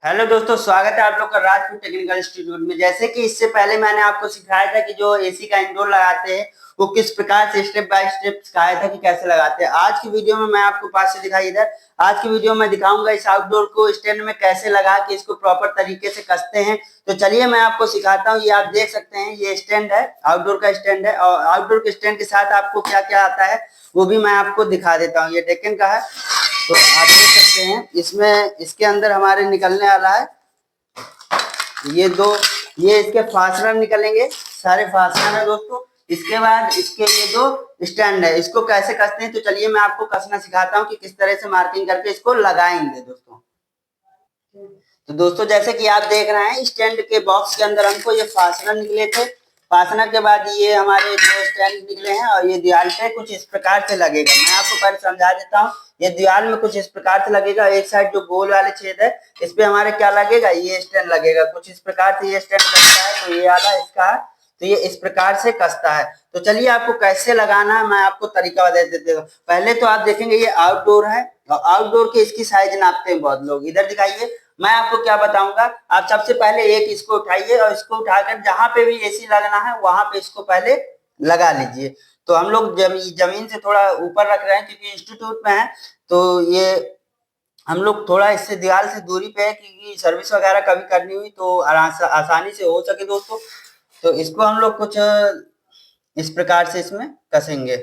Hello दोस्तों, स्वागत है आप लोग का राजपूत टेक्निकल इंस्टीट्यूट में। जैसे कि इससे पहले मैंने आपको सिखाया था कि जो एसी का इंडोर लगाते हैं वो किस प्रकार से स्टेप बाय स्टेप सिखाया था कि कैसे लगाते हैं। आज की वीडियो में मैं आपको पास से दिखाई इधर आज की वीडियो में दिखाऊंगा इस आउटडोर को स्टैंड में कैसे लगा के इसको प्रॉपर तरीके से कसते हैं। तो चलिए मैं आपको सिखाता हूँ। ये आप देख सकते हैं, ये स्टैंड है, आउटडोर का स्टैंड है। और आउटडोर के स्टैंड के साथ आपको क्या क्या आता है वो भी मैं आपको दिखा देता हूँ। ये डेक्कन का है, तो आप देख सकते हैं इसमें इसके अंदर हमारे निकलने वाला है ये दो, ये इसके फास्टनर निकलेंगे, सारे फास्टनर है दोस्तों। इसके बाद इसके ये दो स्टैंड है, इसको कैसे कसते हैं तो चलिए मैं आपको कसना सिखाता हूँ कि किस तरह से मार्किंग करके इसको लगाएंगे दोस्तों। तो दोस्तों जैसे कि आप देख रहे हैं स्टैंड के बॉक्स के अंदर हमको ये फास्टनर निकले थे। फास्टनर के बाद ये हमारे दो स्टैंड निकले हैं और ये दीवार पे कुछ इस प्रकार से लगेगा। मैं आपको पहले समझा देता हूँ। ये दीवार में कुछ इस प्रकार से लगेगा। एक साइड जो गोल वाले छेद है इस पे हमारे क्या लगेगा, ये स्टैंड लगेगा। कुछ इस प्रकार से ये स्टैंड कसता है, तो ये वाला इसका, तो ये इस प्रकार से कसता है। तो चलिए आपको कैसे लगाना है मैं आपको तरीका बता देता हूँ। पहले तो आप देखेंगे ये आउटडोर है और आउटडोर के इसकी साइज नापते हैं बहुत लोग। इधर दिखाइए, मैं आपको क्या बताऊंगा। आप सबसे पहले एक इसको उठाइए और इसको उठाकर जहां पे भी एसी लगना है वहां पे इसको पहले लगा लीजिए। तो हम लोग जमीन से थोड़ा ऊपर रख रहे हैं क्योंकि इंस्टीट्यूट में है, तो ये हम लोग थोड़ा इससे दीवार से दूरी पे है क्योंकि सर्विस वगैरह कभी करनी हुई तो आसानी से हो सके दोस्तों। तो इसको हम लोग कुछ इस प्रकार से इसमें कसेंगे।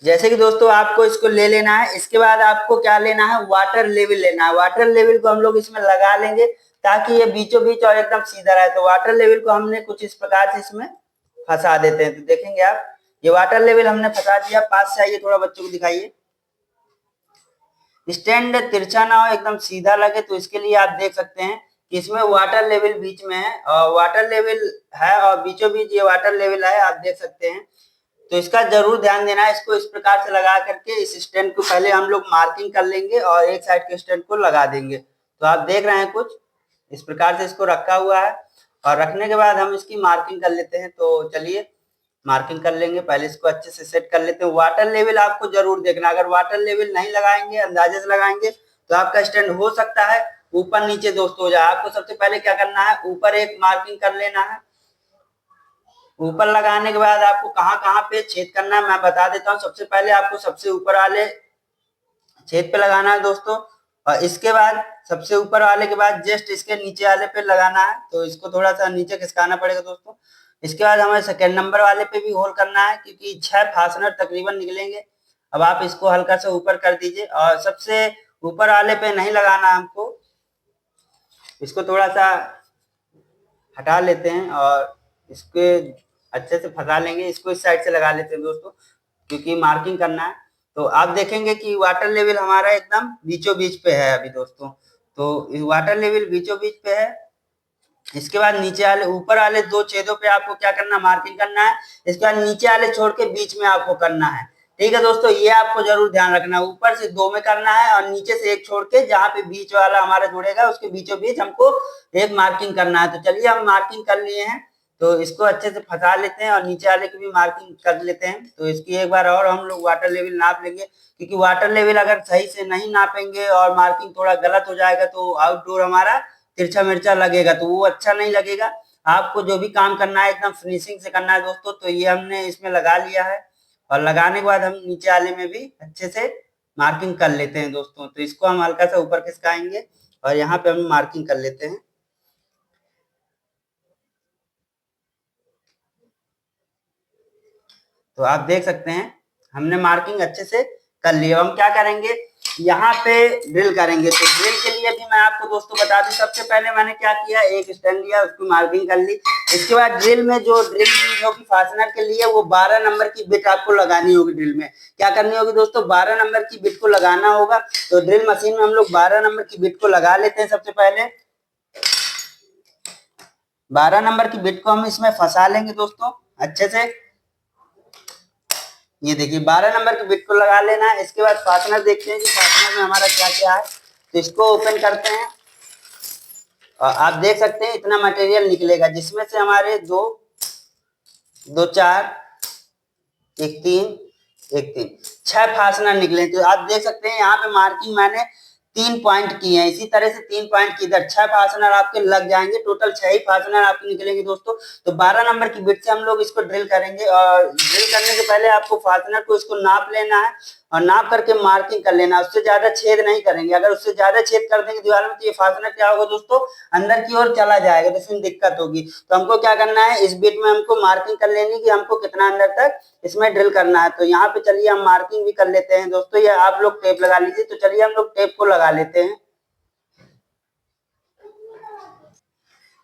जैसे कि दोस्तों आपको इसको ले लेना है। इसके बाद आपको क्या लेना है, वाटर लेवल लेना है। वाटर लेवल को हम लोग इसमें लगा लेंगे ताकि ये बीचों बीच और एकदम सीधा रहे। तो वाटर लेवल को हमने कुछ इस प्रकार से इसमें फंसा देते हैं। तो देखेंगे आप, ये वाटर लेवल हमने फंसा दिया। पास से आइए, थोड़ा बच्चों को दिखाइए। स्टैंड तिरछा ना हो, एकदम सीधा लगे, तो इसके लिए आप देख सकते हैं कि इसमें वाटर लेवल बीच में है और वाटर लेवल है और बीचों बीच ये वाटर लेवल है, आप देख सकते हैं। तो इसका जरूर ध्यान देना है। इसको इस प्रकार से लगा करके इस स्टैंड को पहले हम लोग मार्किंग कर लेंगे और एक साइड के स्टैंड को लगा देंगे। तो आप देख रहे हैं कुछ इस प्रकार से इसको रखा हुआ है और रखने के बाद हम इसकी मार्किंग कर लेते हैं। तो चलिए मार्किंग कर लेंगे। पहले इसको अच्छे से सेट कर लेते हैं। वाटर लेवल आपको जरूर देखना, अगर वाटर लेवल नहीं लगाएंगे, अंदाजे से लगाएंगे तो आपका स्टैंड हो सकता है ऊपर नीचे दोस्तों हो जाए। आपको सबसे पहले क्या करना है, ऊपर एक मार्किंग कर लेना है। ऊपर लगाने के बाद आपको कहाँ कहाँ पे छेद करना है मैं बता देता हूँ। सबसे पहले आपको सबसे ऊपर वाले छेद पे लगाना है दोस्तों, और इसके बाद सबसे ऊपर वाले के बाद जस्ट इसके नीचे वाले पे लगाना है। तो इसको थोड़ा सा नीचे खिसकाना पड़ेगा दोस्तों। इसके बाद हमें सेकेंड नंबर वाले पे भी होल करना है क्योंकि 6 फास्टनर तकरीबन निकलेंगे। अब आप इसको हल्का सा ऊपर कर दीजिए और सबसे ऊपर वाले पे नहीं लगाना हमको, इसको थोड़ा सा हटा लेते हैं और इसके अच्छे से फंसा लेंगे। इसको इस साइड से लगा लेते हैं दोस्तों क्योंकि मार्किंग करना है। तो आप देखेंगे कि वाटर लेवल हमारा एकदम बीचों बीच पे है अभी दोस्तों। तो वाटर लेवल बीचों बीच पे है। इसके बाद नीचे वाले ऊपर वाले दो छेदों पे आपको क्या करना, मार्किंग करना है। इसके बाद नीचे वाले छोड़ के बीच में आपको करना है। ठीक है दोस्तों, ये आपको जरूर ध्यान रखना है। ऊपर से 2 में करना है और नीचे से एक छोड़ के जहां पे बीच वाला हमारा जुड़ेगा उसके बीचों बीच हमको एक मार्किंग करना है। तो चलिए हम मार्किंग कर लिए हैं, तो इसको अच्छे से फंसा लेते हैं और नीचे वाले की भी मार्किंग कर लेते हैं। तो इसकी एक बार और हम लोग वाटर लेवल नाप लेंगे क्योंकि वाटर लेवल अगर सही से नहीं नापेंगे और मार्किंग थोड़ा गलत हो जाएगा तो आउटडोर हमारा तिरछा मिर्चा लगेगा, तो वो अच्छा नहीं लगेगा। आपको जो भी काम करना है एकदम फिनिशिंग से करना है दोस्तों। तो ये हमने इसमें लगा लिया है और लगाने के बाद हम नीचे वाले में भी अच्छे से मार्किंग कर लेते हैं दोस्तों। तो इसको हम हल्का सा ऊपर खिसकाएंगे और यहाँ पे हम मार्किंग कर लेते हैं। तो आप देख सकते हैं हमने मार्किंग अच्छे से कर ली। हम क्या करेंगे, यहाँ पे ड्रिल करेंगे। तो ड्रिल के लिए भी मैं आपको दोस्तों बता दूं, सबसे पहले मैंने क्या किया, एक स्टैंड लिया, उसकी मार्किंग कर ली। इसके बाद ड्रिल में जो ड्रिल होगी फास्टनर के लिए वो 12 नंबर की बिट आपको लगानी होगी। ड्रिल में क्या करनी होगी दोस्तों, 12 नंबर की बिट को लगाना होगा। तो ड्रिल मशीन में हम लोग 12 नंबर की बिट को लगा लेते हैं। सबसे पहले 12 नंबर की बिट को हम इसमें फंसा लेंगे दोस्तों अच्छे से। ये देखिए 12 नंबर की बिट को लगा लेना है। इसके बाद फास्टनर देखते हैं कि फास्टनर में हमारा क्या क्या है। तो इसको ओपन करते हैं और आप देख सकते हैं इतना मटेरियल निकलेगा जिसमें से हमारे दो दो चार, एक तीन 6 फास्टनर निकले। तो आप देख सकते हैं यहाँ पे मार्किंग मैंने 3 पॉइंट की है। इसी तरह से 3 पॉइंट की इधर 6 फास्टनर आपके लग जाएंगे, टोटल 6 ही फास्टनर आपके निकलेंगे दोस्तों। तो 12 नंबर की बिट से हम लोग इसको ड्रिल करेंगे, और ड्रिल करने से पहले आपको फास्टनर को इसको नाप लेना है और नाप करके मार्किंग कर लेना है। उससे ज्यादा छेद नहीं करेंगे, अगर उससे ज्यादा छेद कर देंगे दीवार में तो ये फास्टनर क्या होगा दोस्तों, अंदर की ओर चला जाएगा, तो इसमें दिक्कत होगी। तो हमको क्या करना है, इस बिट में हमको मार्किंग कर लेनी कि हमको कितना अंदर तक इसमें ड्रिल करना है। तो यहाँ पे चलिए हम मार्किंग भी कर लेते हैं दोस्तों। ये आप लोग टेप लगा लीजिए, तो चलिए हम लोग टेप को लगा लेते हैं।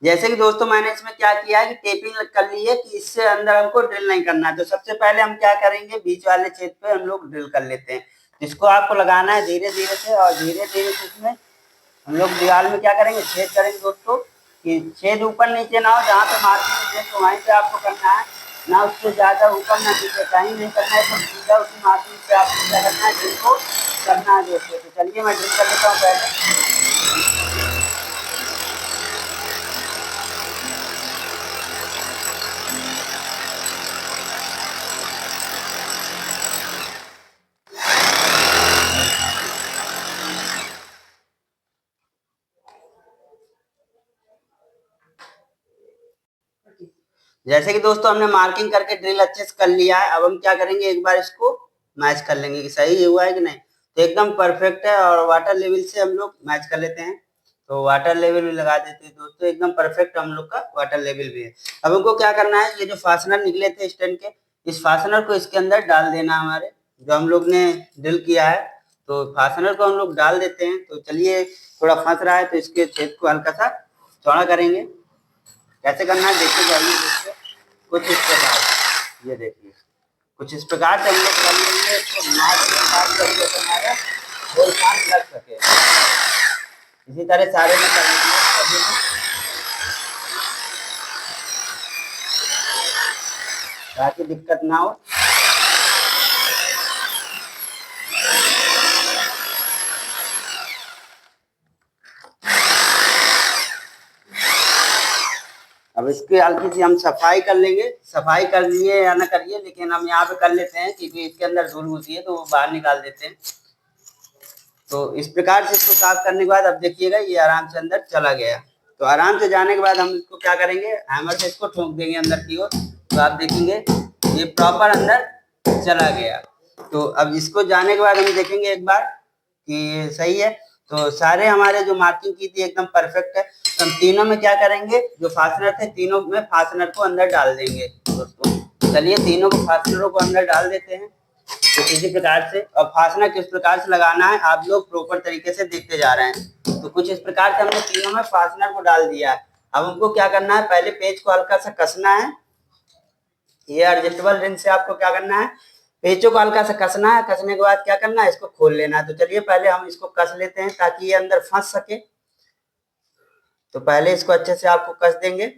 जैसे कि दोस्तों मैंने इसमें क्या किया है कि टेपिंग कर ली है कि इससे अंदर हमको ड्रिल नहीं करना है। तो सबसे पहले हम क्या करेंगे, बीच वाले छेद पे हम लोग ड्रिल कर लेते हैं। इसको आपको लगाना है धीरे धीरे से, और धीरे धीरे से इसमें हम लोग दीवार में क्या करेंगे, छेद करेंगे दोस्तों, कि छेद ऊपर नीचे ना हो, जहाँ पे मार्किंग है तो वहीं पे आपको करना है, ना उससे ज्यादा ऊपर ना नीचे, कहीं नहीं करना है। तो सीधा उसी मार्किंग से आपको क्या करना है, ड्रिल को करना है दोस्तों। तो चलिए मैं ड्रिल कर लेता हूँ पहले। जैसे कि दोस्तों हमने मार्किंग करके ड्रिल अच्छे से कर लिया है, अब हम क्या करेंगे, एक बार इसको मैच कर लेंगे कि सही हुआ है कि नहीं। तो एकदम परफेक्ट है, और वाटर लेवल से हम लोग मैच कर लेते हैं। तो वाटर लेवल भी लगा देते हैं दोस्तों, एकदम परफेक्ट हम लोग का वाटर लेवल भी है। अब हमको क्या करना है, ये जो फास्टनर निकले थे स्टैंड के, इस फास्टनर को इसके अंदर डाल देना है हमारे, जो हम लोग ने ड्रिल किया है। तो फास्टनर को हम लोग डाल देते हैं। तो चलिए, थोड़ा फंस रहा है तो इसके छेद को हल्का सा चौड़ा करेंगे। कैसे करना है देखते जाइए दोस्तों। कुछ इस प्रकार, ये देखिए, कुछ इस प्रकार से हम लोग कर लेंगे, इसको नाक के साथ करके हमारा गोल कान लग सके। इसी तरह सारे में कर लेंगे सभी में, ताकि दिक्कत ना हो। अब इसकी हल्की सी हम सफाई कर लेंगे। सफाई कर लिए या ना करिए, लेकिन हम यहाँ पे कर लेते हैं क्योंकि इसके अंदर धूल होती है, तो वो बाहर निकाल देते हैं। तो इस प्रकार से इसको साफ करने के बाद अब देखिएगा ये आराम से अंदर चला गया। तो आराम से जाने के बाद हम इसको क्या करेंगे, हैमर से इसको ठोक देंगे अंदर की ओर। तो आप देखेंगे ये प्रॉपर अंदर चला गया। तो अब इसको जाने के बाद हम देखेंगे एक बार कि ये सही है। तो सारे हमारे जो मार्किंग की थी एकदम परफेक्ट है। तो हम तीनों में क्या करेंगे, जो फास्टनर थे तीनों में फास्टनर को अंदर डाल देंगे दोस्तों। चलिए तीनों को फास्टनरों को अंदर डाल देते हैं। तो इसी प्रकार से, और फास्टनर किस प्रकार से लगाना है आप लोग प्रॉपर तरीके से देखते जा रहे हैं। तो कुछ इस प्रकार से हमने तीनों में फास्टनर को डाल दिया है। अब हमको क्या करना है, पहले पेज को हल्का सा कसना है। ये एडजस्टेबल रिंग से आपको क्या करना है, पेचों को हल्का सा कसना है। कसने के बाद क्या करना है, इसको खोल लेना है। तो चलिए पहले हम इसको कस लेते हैं ताकि ये अंदर फंस सके। तो पहले इसको अच्छे से आपको कस देंगे।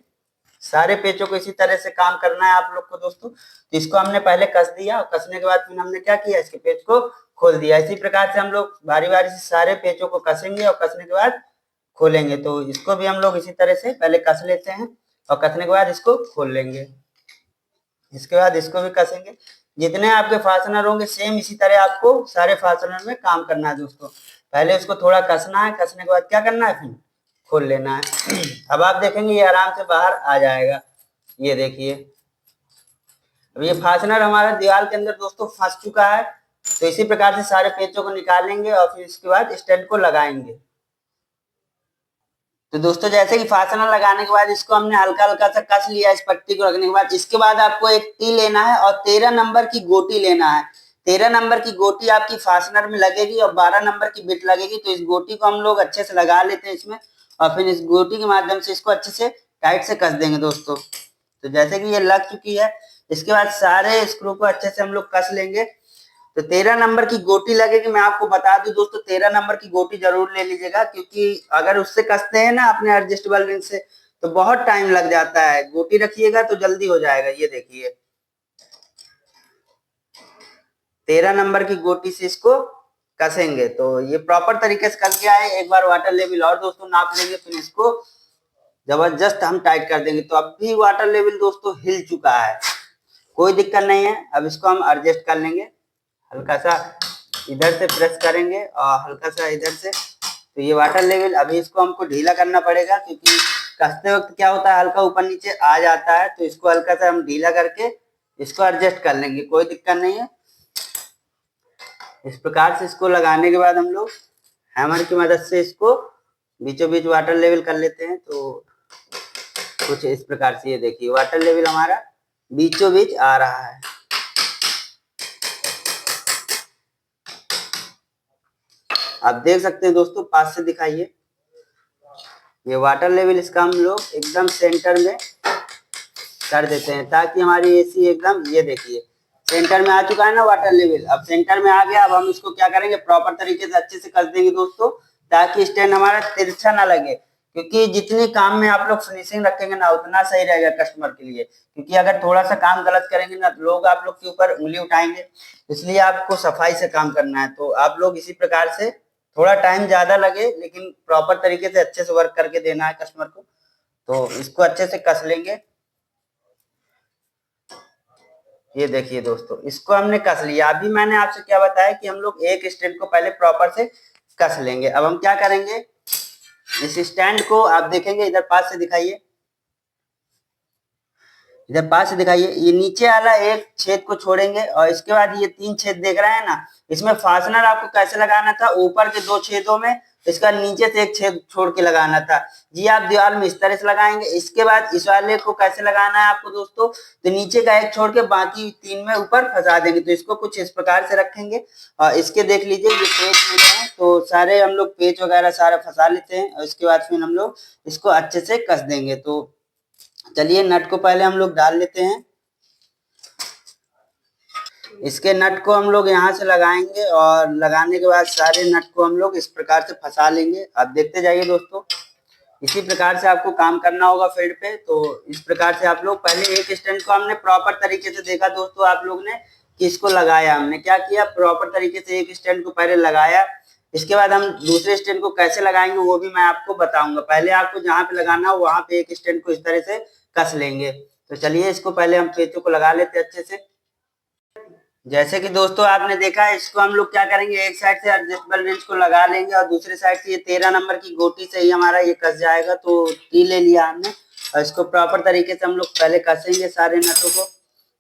सारे पेचों को इसी तरह से काम करना है आप लोग को दोस्तों। तो इसको हमने पहले कस दिया, और कसने के बाद फिर हमने क्या किया, इसके पेच को खोल दिया। इसी प्रकार से हम लोग बारी बारी से सारे पेचों को कसेंगे, और कसने के बाद खोलेंगे। तो इसको भी हम लोग इसी तरह से पहले कस लेते हैं, और कसने के बाद इसको खोल लेंगे। इसके बाद इसको भी कसेंगे। जितने आपके फास्टनर होंगे सेम इसी तरह आपको सारे फास्टनर में काम करना है दोस्तों। पहले उसको थोड़ा कसना है, कसने के बाद क्या करना है, फिर खोल लेना है। अब आप देखेंगे ये आराम से बाहर आ जाएगा। ये देखिए, अब ये फास्टनर हमारा दीवार के अंदर दोस्तों फंस चुका है। तो इसी प्रकार से सारे पेचों को निकालेंगे, और फिर इसके बाद स्टैंड को लगाएंगे। तो दोस्तों जैसे कि फास्टनर लगाने के बाद इसको हमने हल्का हल्का सा कस लिया इस पट्टी को रखने के बाद, इसके बाद आपको एक टी लेना है और 13 नंबर की गोटी लेना है। 13 नंबर की गोटी आपकी फास्टनर में लगेगी, और 12 नंबर की बिट लगेगी। तो इस गोटी को हम लोग अच्छे से लगा लेते हैं इसमें, और फिर इस गोटी के माध्यम से इसको अच्छे से टाइट से कस देंगे दोस्तों। तो जैसे कि ये लग चुकी है, इसके बाद सारे स्क्रू को अच्छे से हम लोग कस लेंगे। तो 13 नंबर की गोटी लगेगी। मैं आपको बता दूं दोस्तों, 13 नंबर की गोटी जरूर ले लीजिएगा, क्योंकि अगर उससे कसते हैं ना अपने एडजस्टेबल रिंग से, तो बहुत टाइम लग जाता है। गोटी रखिएगा तो जल्दी हो जाएगा। ये देखिए 13 नंबर की गोटी से इसको कसेंगे। तो ये प्रॉपर तरीके से कस गया है। एक बार वाटर लेवल और दोस्तों नाप लेंगे, फिर इसको जबरदस्त हम टाइट कर देंगे। तो अब भी वाटर लेवल दोस्तों हिल चुका है, कोई दिक्कत नहीं है। अब इसको हम एडजस्ट कर लेंगे, हल्का सा इधर से प्रेस करेंगे और हल्का सा इधर से तो ये वाटर लेवल अभी इसको हमको ढीला करना पड़ेगा, क्योंकि कसते वक्त क्या होता है हल्का ऊपर नीचे आ जाता है, तो इसको हल्का सा हम ढीला करके इसको एडजस्ट कर लेंगे, कोई दिक्कत नहीं है। इस प्रकार से इसको लगाने के बाद हम लोग हैमर की मदद से इसको बीचों बीच वाटर लेवल कर लेते हैं। तो कुछ इस प्रकार से ये देखिए वाटर लेवल हमारा बीचों बीच आ रहा है। आप देख सकते हैं दोस्तों, पास से दिखाइए, ये वाटर लेवल इसका हम लोग एकदम सेंटर में कर देते हैं, ताकि हमारी एसी एकदम, ये देखिए सेंटर में आ चुका है ना वाटर लेवल। अब सेंटर में आ गया, अब हम इसको क्या करेंगे प्रॉपर तरीके से अच्छे से कस देंगे दोस्तों, ताकि स्टैंड हमारा तिरछा ना लगे, क्योंकि जितनी काम में आप लोग फिनिशिंग रखेंगे ना उतना सही रहेगा कस्टमर के लिए। क्योंकि अगर थोड़ा सा काम गलत करेंगे ना तो लोग आप लोग के ऊपर उंगली उठाएंगे, इसलिए आपको सफाई से काम करना है। तो आप लोग इसी प्रकार से थोड़ा टाइम ज्यादा लगे लेकिन प्रॉपर तरीके से अच्छे से वर्क करके देना है कस्टमर को। तो इसको अच्छे से कस लेंगे। ये देखिए दोस्तों, इसको हमने कस लिया। अभी मैंने आपसे क्या बताया कि हम लोग एक स्टैंड को पहले प्रॉपर से कस लेंगे। अब हम क्या करेंगे, इस स्टैंड को आप देखेंगे, इधर पास से दिखाइए, इधर पास से दिखाइए, ये नीचे वाला एक छेद को छोड़ेंगे और इसके बाद ये 3 छेद देख रहे हैं ना, इसमें फास्टनर आपको कैसे लगाना था, ऊपर के 2 छेदों में, इसका नीचे से एक छेद छोड़ के लगाना था जी। आप दीवार में इस तरह से लगाएंगे। इसके बाद इस वाले को कैसे लगाना है आपको दोस्तों, तो नीचे का एक छोड़ के बाकी 3 में ऊपर फंसा देंगे। तो इसको कुछ इस प्रकार से रखेंगे और इसके देख लीजिए ये पेच मिले हैं, तो सारे हम लोग पेच वगैरह सारा फंसा लेते हैं और इसके बाद फिर हम लोग इसको अच्छे से कस देंगे। तो चलिए नट को पहले हम लोग डाल लेते हैं। इसके नट को हम लोग यहाँ से लगाएंगे और लगाने के बाद सारे नट को हम लोग इस प्रकार से फंसा लेंगे। आप देखते जाइए दोस्तों, इसी प्रकार से आपको काम करना होगा फील्ड पे। तो इस प्रकार से आप लोग पहले एक स्टैंड को हमने प्रॉपर तरीके से देखा दोस्तों, आप लोग ने कि इसको लगाया, हमने क्या किया प्रॉपर तरीके से एक स्टैंड को पहले लगाया। इसके बाद हम दूसरे स्टैंड को कैसे लगाएंगे वो भी मैं आपको बताऊंगा। पहले आपको जहाँ पे लगाना हो वहां पे एक स्टैंड को इस तरह से कस लेंगे। तो चलिए इसको पहले हम पेचों को लगा लेते हैं अच्छे से। जैसे कि दोस्तों आपने देखा है, इसको हम लोग क्या करेंगे, एक साइड से एडजस्टेबल रेंच को लगा लेंगे और दूसरे साइड से ये 13 नंबर की गोटी से ही हमारा ये कस जाएगा। तो टी ले लिया हमने और इसको प्रॉपर तरीके से हम लोग पहले कसेंगे सारे नटों को।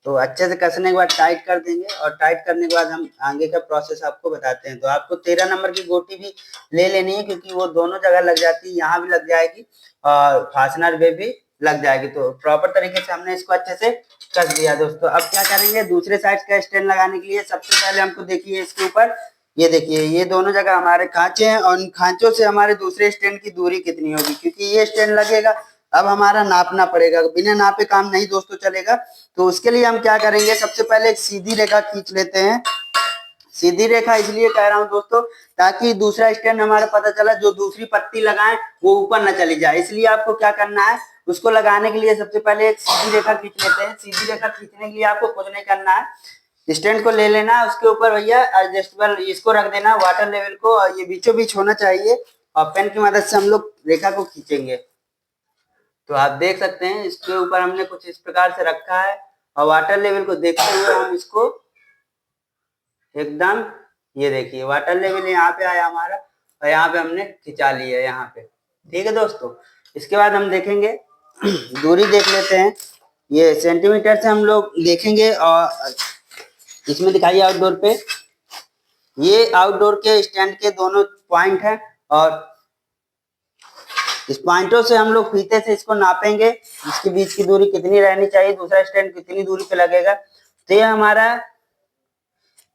तो अच्छे से कसने के बाद टाइट कर देंगे और टाइट करने के बाद हम आगे का प्रोसेस आपको बताते हैं। तो आपको 13 नंबर की गोटी भी ले लेनी है, क्योंकि वो दोनों जगह लग जाती है, यहाँ भी लग जाएगी और फास्टनर पे भी लग जाएगी। तो प्रॉपर तरीके से हमने इसको अच्छे से कस दिया दोस्तों। अब क्या करेंगे, दूसरे साइड का स्टैंड लगाने के लिए सबसे पहले हमको देखिए इसके ऊपर, ये देखिए ये दोनों जगह हमारे खांचे हैं और इन खांचों से हमारे दूसरे स्टैंड की दूरी कितनी होगी, क्योंकि ये स्टैंड लगेगा। अब हमारा नापना पड़ेगा, बिना नापे काम नहीं दोस्तों चलेगा। तो उसके लिए हम क्या करेंगे, सबसे पहले एक सीधी रेखा खींच लेते हैं। सीधी रेखा इसलिए कह रहा हूं दोस्तों, ताकि दूसरा स्टैंड हमारा पता चला, जो दूसरी पत्ती लगाएं वो ऊपर न चली जाए। इसलिए आपको क्या करना है, उसको लगाने के लिए सबसे पहले एक सीधी रेखा खींच लेते हैं। सीधी रेखा खींचने के लिए आपको कुछ नहीं करना है, स्टैंड को ले लेना, उसके ऊपर भैया एडजस्टेबल इसको रख देना वाटर लेवल को, और ये बीचों बीच होना चाहिए और पेन की मदद से हम लोग रेखा को खींचेंगे। तो आप देख सकते हैं इसके ऊपर हमने कुछ इस प्रकार से रखा है और वाटर लेवल को देखते हुए हम इसको एकदम, ये देखिए वाटर लेवल यहाँ पे आया हमारा और यहाँ पे हमने खिंचा लिया है यहाँ पे। ठीक है दोस्तों, इसके बाद हम देखेंगे दूरी देख लेते हैं। ये सेंटीमीटर से हम लोग देखेंगे और इसमें दिखाइए आउटडोर पे, ये आउटडोर के स्टैंड के दोनों पॉइंट है और इस पॉइंटों से हम लोग फीते से इसको नापेंगे, इसके बीच की दूरी कितनी रहनी चाहिए, दूसरा स्टैंड कितनी दूरी पे लगेगा। तो ये हमारा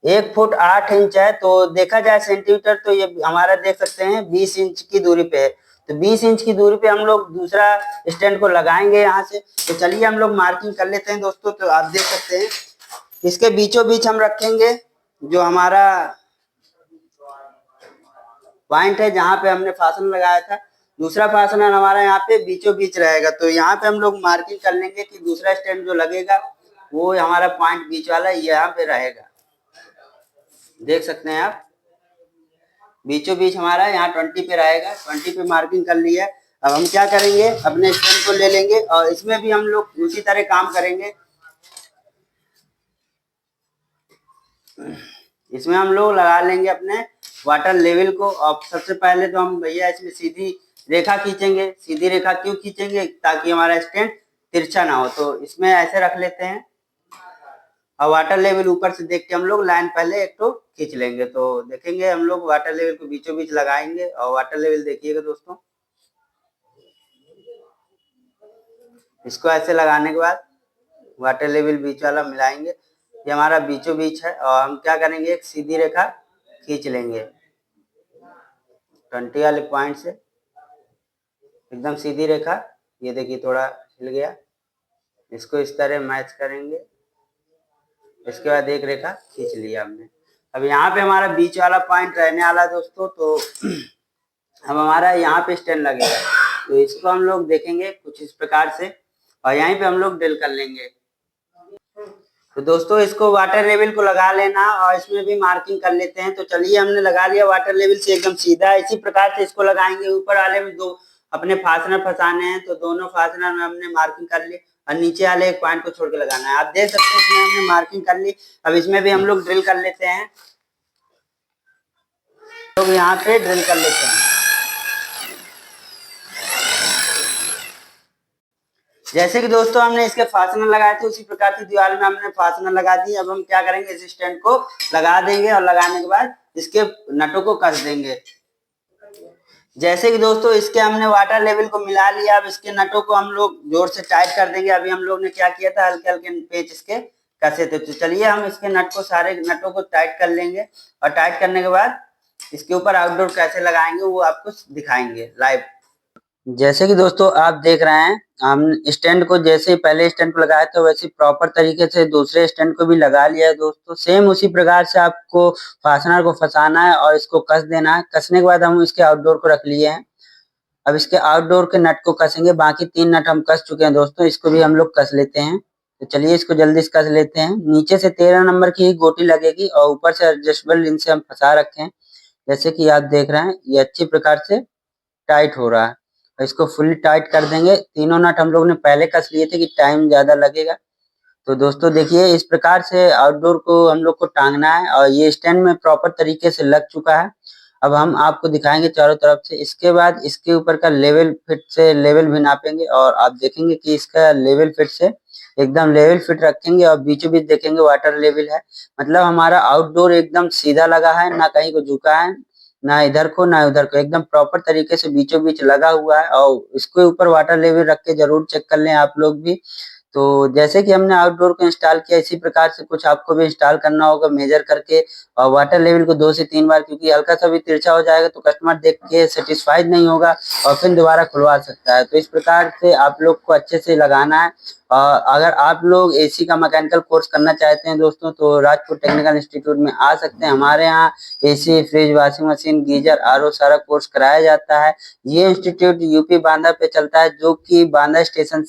1 फुट 8 इंच है। तो देखा जाए सेंटीमीटर तो ये हमारा देख सकते हैं 20 इंच की दूरी पे है। तो 20 इंच की दूरी पे हम लोग दूसरा स्टैंड को लगाएंगे यहाँ से। तो चलिए हम लोग मार्किंग कर लेते हैं दोस्तों। तो आप देख सकते हैं इसके बीचों बीच हम रखेंगे जो हमारा पॉइंट है, जहाँ पे हमने फासला लगाया था, दूसरा फासला हमारा यहाँ पे बीचों बीच रहेगा। तो यहाँ पे हम लोग मार्किंग कर लेंगे कि दूसरा स्टैंड जो लगेगा वो हमारा पॉइंट बीच वाला यहाँ पे रहेगा। देख सकते हैं आप, बीचों बीच हमारा यहाँ 20 पे रहेगा, 20 पे मार्किंग कर लिया है। अब हम क्या करेंगे, अपने स्टैंड को ले लेंगे और इसमें भी हम लोग उसी तरह काम करेंगे। इसमें हम लोग लगा लेंगे अपने वाटर लेवल को। अब सबसे पहले तो हम भैया इसमें सीधी रेखा खींचेंगे। सीधी रेखा क्यों खींचेंगे? ताकि हमारा स्टैंड तिरछा ना हो। तो इसमें ऐसे रख लेते हैं और वाटर लेवल ऊपर से देख के हम लोग लाइन पहले एक तो खींच लेंगे। तो देखेंगे हम लोग वाटर लेवल को बीचों बीच लगाएंगे और वाटर लेवल देखिएगा दोस्तों, इसको ऐसे लगाने के बाद वाटर लेवल बीच वाला मिलाएंगे। ये हमारा बीचों बीच है और हम क्या करेंगे, एक सीधी रेखा खींच लेंगे 20 वाले पॉइंट से, एकदम सीधी रेखा। ये देखिए थोड़ा हिल गया, इसको इस तरह मैच करेंगे। इसके बाद एक रेखा खींच लिया हमने। अब यहाँ पे हमारा बीच वाला पॉइंट रहने वाला दोस्तों। तो अब हमारा यहाँ पे स्टैंड लगेगा, तो इसको हम लोग देखेंगे कुछ इस प्रकार से और यहीं पे हम लोग ड्रिल कर लेंगे। तो दोस्तों इसको वाटर लेवल को लगा लेना और इसमें भी मार्किंग कर लेते हैं। तो चलिए हमने लगा लिया वाटर लेवल से एकदम सीधा। इसी प्रकार से इसको लगाएंगे। ऊपर वाले में दो अपने फास्टनर फंसाने हैं, तो दोनों फास्टनर में हमने मार्किंग कर ली और नीचे वाले एक पॉइंट को छोड़ के लगाना है। आप देख सकते हैं इसमें हमने मार्किंग कर ली। अब इसमें भी हम लोग ड्रिल कर लेते हैं, तो यहाँ पे ड्रिल कर लेते हैं। जैसे कि दोस्तों हमने इसके फास्टनर लगाए थे, उसी प्रकार की दीवार में हमने फास्टनर लगा दी। अब हम क्या करेंगे, इस स्टैंड को लगा देंगे और लगाने के बाद इसके नटों को कस देंगे। जैसे कि दोस्तों इसके हमने वाटर लेवल को मिला लिया। अब इसके नटों को हम लोग जोर से टाइट कर देंगे। अभी हम लोग ने क्या किया था, हल्के हल्के पेच इसके कसे थे। तो चलिए हम इसके नट को, सारे नटों को टाइट कर लेंगे और टाइट करने के बाद इसके ऊपर आउटडोर कैसे लगाएंगे वो आपको दिखाएंगे लाइव। जैसे कि दोस्तों आप देख रहे हैं, हम स्टैंड को जैसे पहले स्टैंड को लगाया था वैसे प्रॉपर तरीके से दूसरे स्टैंड को भी लगा लिया है दोस्तों। सेम उसी प्रकार से आपको फास्टनर को फंसाना है और इसको कस देना है। कसने के बाद हम इसके आउटडोर को रख लिए हैं। अब इसके आउटडोर के नट को कसेंगे। बाकी 3 नट हम कस चुके हैं दोस्तों, इसको भी हम लोग कस लेते हैं। तो चलिए इसको जल्दी से कस लेते हैं। नीचे से 13 नंबर की गोटी लगेगी और ऊपर से एडजस्टेबल इनसे हम फंसा रखे हैं। जैसे कि आप देख रहे हैं ये अच्छी प्रकार से टाइट हो रहा है। इसको फुली टाइट कर देंगे। तीनों नट हम लोग ने पहले कस लिए थे कि टाइम ज्यादा लगेगा। तो दोस्तों देखिए इस प्रकार से आउटडोर को हम लोग को टांगना है और ये स्टैंड में प्रॉपर तरीके से लग चुका है। अब हम आपको दिखाएंगे चारों तरफ से। इसके बाद इसके ऊपर का लेवल फिट से लेवल भी नापेंगे और आप देखेंगे कि इसका लेवल फिट से एकदम लेवल फिट रखेंगे और बीचों बीच देखेंगे वाटर लेवल है। मतलब हमारा आउटडोर एकदम सीधा लगा है, ना कहीं को झुका है, ना इधर को ना उधर को, एकदम प्रॉपर तरीके से बीचों बीच लगा हुआ है। और इसके ऊपर वाटर लेवल रख के जरूर चेक कर लें आप लोग भी। तो जैसे कि हमने आउटडोर को इंस्टॉल किया, इसी प्रकार से कुछ आपको भी इंस्टॉल करना होगा मेजर करके और वाटर लेवल को 2 से 3 बार, क्योंकि हल्का सा भी तिरछा हो जाएगा तो कस्टमर देख के सेटिस्फाइड नहीं होगा और फिर दोबारा खुलवा सकता है। तो इस प्रकार से आप लोग को अच्छे से लगाना है। अगर आप लोग एसी का मैकेनिकल कोर्स करना चाहते हैं दोस्तों तो राजपुर टेक्निकल इंस्टीट्यूट में आ सकते हैं। हमारे यहाँ AC, fridge, washing machine, geyser, RO सारा कोर्स कराया जाता है। ये इंस्टीट्यूट यूपी बांदा पे चलता है, जो कि बांदा स्टेशन